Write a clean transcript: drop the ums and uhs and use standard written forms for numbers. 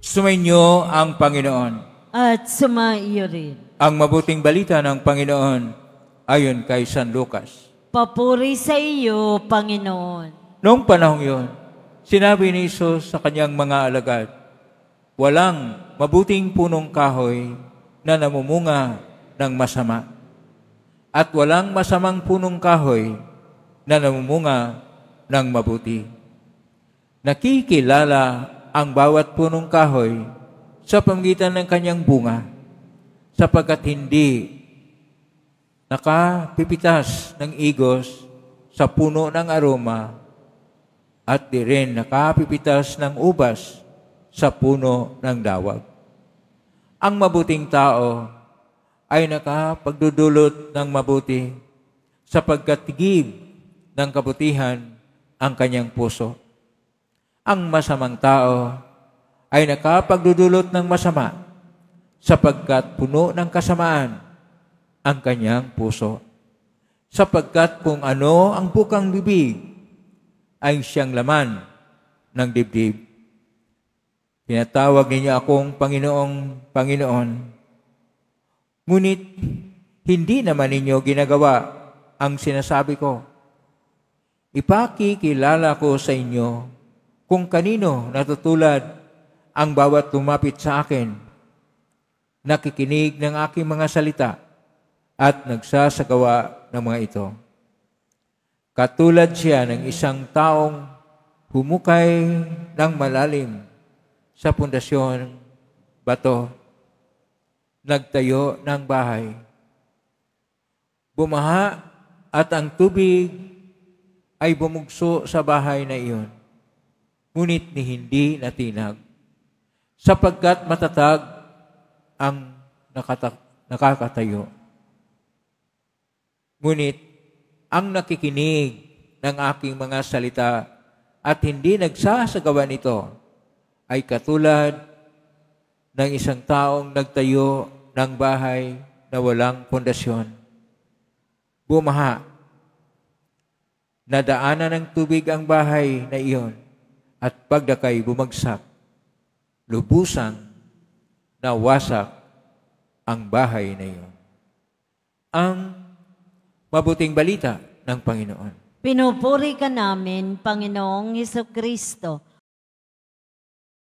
Sumainyo ang Panginoon. At sumaiyo rin. Ang mabuting balita ng Panginoon ayon kay San Lucas. Papuri sa iyo, Panginoon. Noong panahong yun, sinabi ni Jesus sa kanyang mga alagad, walang mabuting punong kahoy na namumunga ng masama, at walang masamang punong kahoy na namumunga ng mabuti. Nakikilala ang bawat punong kahoy sa pamamagitan ng kanyang bunga, sapagkat hindi nakapipitas ng igos sa puno ng aroma at di rin nakapipitas ng ubas sa puno ng dawag. Ang mabuting tao ay nakapagdudulot ng mabuti sapagkat tigib ng kabutihan ang kanyang puso. Ang masamang tao ay nakapagdudulot ng masama sapagkat puno ng kasamaan ang kanyang puso. Sapagkat kung ano ang bukang bibig ay siyang laman ng dibdib. Tinatawag ninyo akong Panginoong Panginoon, ngunit hindi naman ninyo ginagawa ang sinasabi ko. Ipakikilala ko sa inyo kung kanino natutulad ang bawat lumapit sa akin, nakikinig ng aking mga salita at nagsasagawa ng mga ito. Katulad siya ng isang taong humukay ng malalim sa pundasyon bato, nagtayo ng bahay. Bumaha at ang tubig ay bumugso sa bahay na iyon, ngunit ni hindi natinag, sapagkat matatag ang nakakatayo. Ngunit ang nakikinig ng aking mga salita at hindi nagsasagawa nito ay katulad ng isang taong nagtayo ng bahay na walang pundasyon. Bumaha, nadaanan ng tubig ang bahay na iyon at pagdakay bumagsak, lubusang nawasak ang bahay na iyon. Ang mabuting balita ng Panginoon. Pinupuri ka namin, Panginoong Hesukristo.